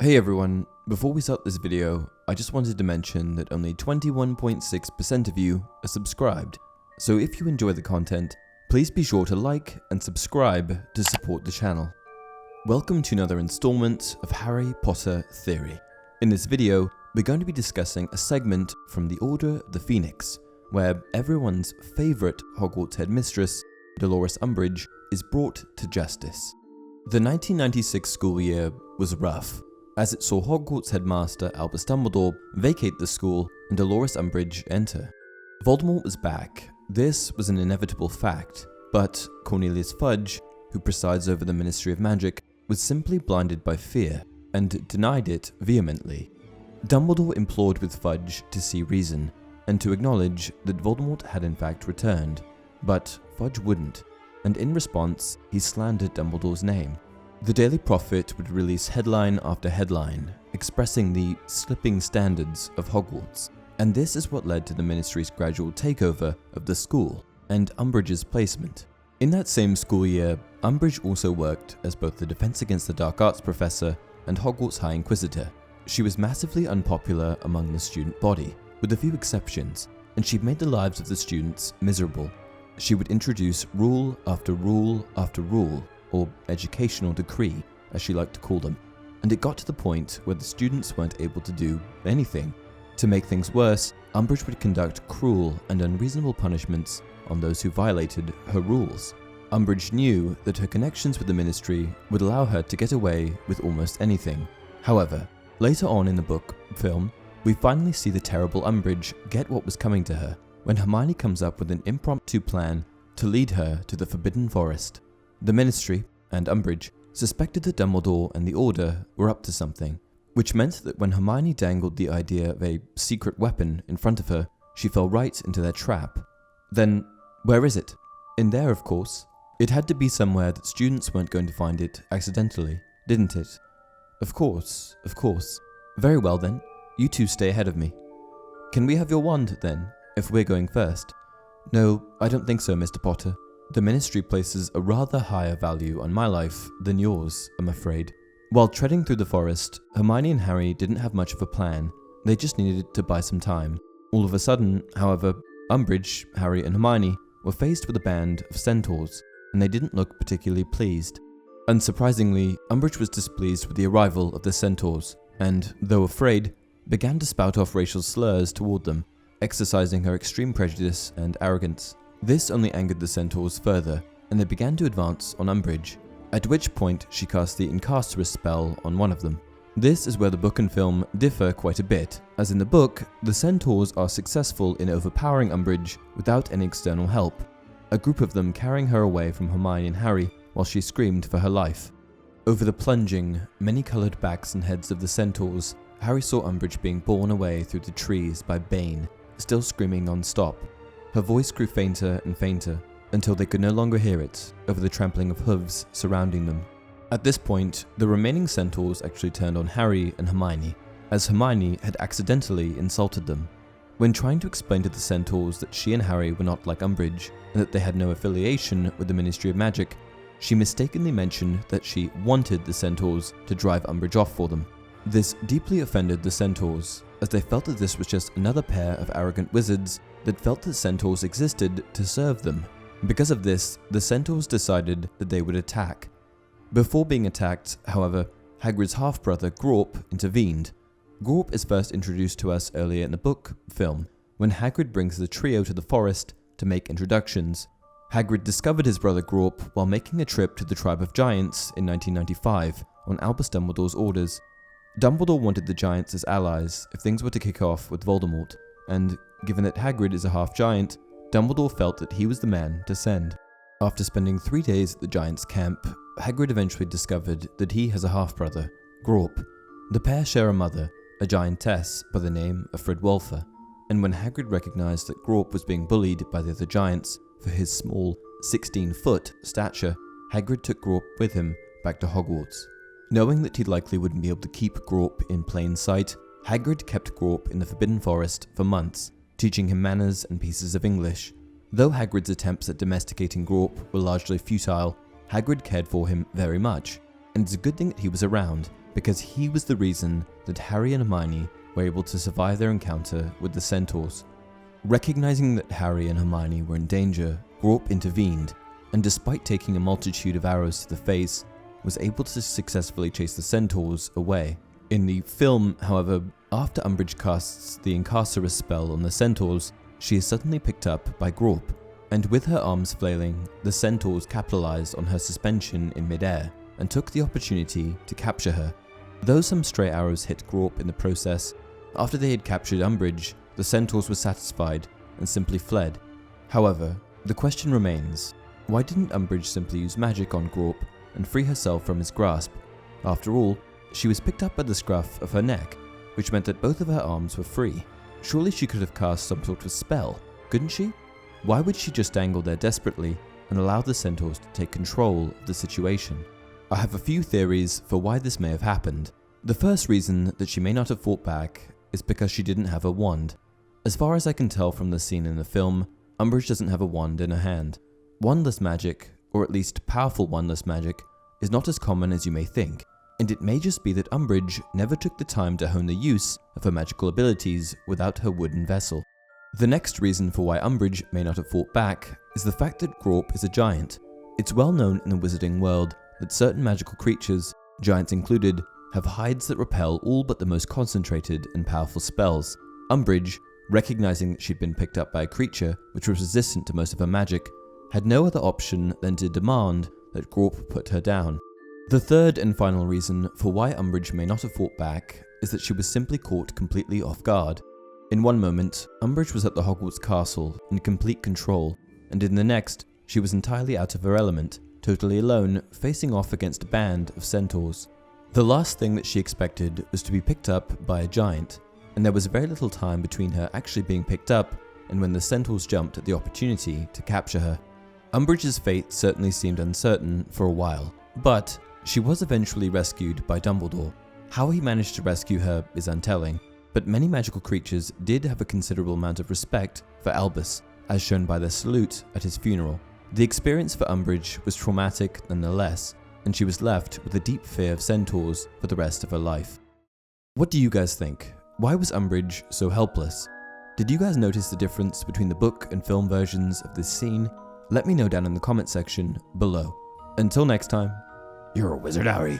Hey everyone, before we start this video, I just wanted to mention that only 21.6% of you are subscribed, so if you enjoy the content, please be sure to like and subscribe to support the channel. Welcome to another installment of Harry Potter Theory. In this video, we're going to be discussing a segment from the Order of the Phoenix, where everyone's favourite Hogwarts headmistress, Dolores Umbridge, is brought to justice. The 1996 school year was rough, as it saw Hogwarts headmaster Albus Dumbledore vacate the school and Dolores Umbridge enter. Voldemort was back. This was an inevitable fact, but Cornelius Fudge, who presides over the Ministry of Magic, was simply blinded by fear and denied it vehemently. Dumbledore implored with Fudge to see reason and to acknowledge that Voldemort had in fact returned, but Fudge wouldn't, and in response, he slandered Dumbledore's name. The Daily Prophet would release headline after headline, expressing the slipping standards of Hogwarts, and this is what led to the Ministry's gradual takeover of the school and Umbridge's placement. In that same school year, Umbridge also worked as both the Defense Against the Dark Arts professor and Hogwarts High Inquisitor. She was massively unpopular among the student body, with a few exceptions, and she made the lives of the students miserable. She would introduce rule after rule after rule, or educational decree, as she liked to call them, and it got to the point where the students weren't able to do anything. To make things worse, Umbridge would conduct cruel and unreasonable punishments on those who violated her rules. Umbridge knew that her connections with the Ministry would allow her to get away with almost anything. However, later on in the film, we finally see the terrible Umbridge get what was coming to her when Hermione comes up with an impromptu plan to lead her to the Forbidden Forest. The Ministry, and Umbridge, suspected that Dumbledore and the Order were up to something, which meant that when Hermione dangled the idea of a secret weapon in front of her, she fell right into their trap. Then, where is it? In there, of course. It had to be somewhere that students weren't going to find it accidentally, didn't it? Of course, of course. Very well then, you two stay ahead of me. Can we have your wand then, if we're going first? No, I don't think so, Mr. Potter. The Ministry places a rather higher value on my life than yours, I'm afraid. While treading through the forest, Hermione and Harry didn't have much of a plan. They just needed to buy some time. All of a sudden, however, Umbridge, Harry and Hermione were faced with a band of centaurs, and they didn't look particularly pleased. Unsurprisingly, Umbridge was displeased with the arrival of the centaurs, and, though afraid, began to spout off racial slurs toward them, exercising her extreme prejudice and arrogance. This only angered the centaurs further, and they began to advance on Umbridge, at which point she cast the incarcerous spell on one of them. This is where the book and film differ quite a bit, as in the book, the centaurs are successful in overpowering Umbridge without any external help, a group of them carrying her away from Hermione and Harry while she screamed for her life. Over the plunging, many-coloured backs and heads of the centaurs, Harry saw Umbridge being borne away through the trees by Bane, still screaming non-stop. Her voice grew fainter and fainter, until they could no longer hear it over the trampling of hooves surrounding them. At this point, the remaining centaurs actually turned on Harry and Hermione, as Hermione had accidentally insulted them. When trying to explain to the centaurs that she and Harry were not like Umbridge, and that they had no affiliation with the Ministry of Magic, she mistakenly mentioned that she wanted the centaurs to drive Umbridge off for them. This deeply offended the centaurs, as they felt that this was just another pair of arrogant wizards that felt that centaurs existed to serve them. Because of this, the centaurs decided that they would attack. Before being attacked, however, Hagrid's half-brother Grawp intervened. Grawp is first introduced to us earlier in the film, when Hagrid brings the trio to the forest to make introductions. Hagrid discovered his brother Grawp while making a trip to the Tribe of Giants in 1995 on Albus Dumbledore's orders. Dumbledore wanted the Giants as allies if things were to kick off with Voldemort, and given that Hagrid is a half-giant, Dumbledore felt that he was the man to send. After spending 3 days at the Giants' camp, Hagrid eventually discovered that he has a half-brother, Grawp. The pair share a mother, a giantess by the name of Fredwolfer, and when Hagrid recognized that Grawp was being bullied by the other Giants for his small 16-foot stature, Hagrid took Grawp with him back to Hogwarts. Knowing that he likely wouldn't be able to keep Grawp in plain sight, Hagrid kept Grawp in the Forbidden Forest for months, teaching him manners and pieces of English. Though Hagrid's attempts at domesticating Grawp were largely futile, Hagrid cared for him very much, and it's a good thing that he was around, because he was the reason that Harry and Hermione were able to survive their encounter with the Centaurs. Recognizing that Harry and Hermione were in danger, Grawp intervened, and despite taking a multitude of arrows to the face, was able to successfully chase the Centaurs away. In the film, however, after Umbridge casts the Incarcerus spell on the Centaurs, she is suddenly picked up by Grawp, and with her arms flailing, the Centaurs capitalized on her suspension in midair and took the opportunity to capture her. Though some stray arrows hit Grawp in the process, after they had captured Umbridge, the Centaurs were satisfied and simply fled. However, the question remains, why didn't Umbridge simply use magic on Grawp and free herself from his grasp? After all, she was picked up by the scruff of her neck, which meant that both of her arms were free. Surely she could have cast some sort of spell, couldn't she? Why would she just dangle there desperately and allow the Centaurs to take control of the situation? I have a few theories for why this may have happened. The first reason that she may not have fought back is because she didn't have a wand. As far as I can tell from the scene in the film, Umbridge doesn't have a wand in her hand. Wandless magic, or at least powerful wandless magic, is not as common as you may think, and it may just be that Umbridge never took the time to hone the use of her magical abilities without her wooden vessel. The next reason for why Umbridge may not have fought back is the fact that Grawp is a giant. It's well known in the wizarding world that certain magical creatures, giants included, have hides that repel all but the most concentrated and powerful spells. Umbridge, recognizing that she'd been picked up by a creature which was resistant to most of her magic, had no other option than to demand that Grawp put her down. The third and final reason for why Umbridge may not have fought back is that she was simply caught completely off guard. In one moment, Umbridge was at the Hogwarts castle in complete control, and in the next, she was entirely out of her element, totally alone, facing off against a band of Centaurs. The last thing that she expected was to be picked up by a giant, and there was very little time between her actually being picked up and when the Centaurs jumped at the opportunity to capture her. Umbridge's fate certainly seemed uncertain for a while, but she was eventually rescued by Dumbledore. How he managed to rescue her is untelling, but many magical creatures did have a considerable amount of respect for Albus, as shown by their salute at his funeral. The experience for Umbridge was traumatic nonetheless, and she was left with a deep fear of Centaurs for the rest of her life. What do you guys think? Why was Umbridge so helpless? Did you guys notice the difference between the book and film versions of this scene? Let me know down in the comment section below. Until next time, you're a wizard, Harry.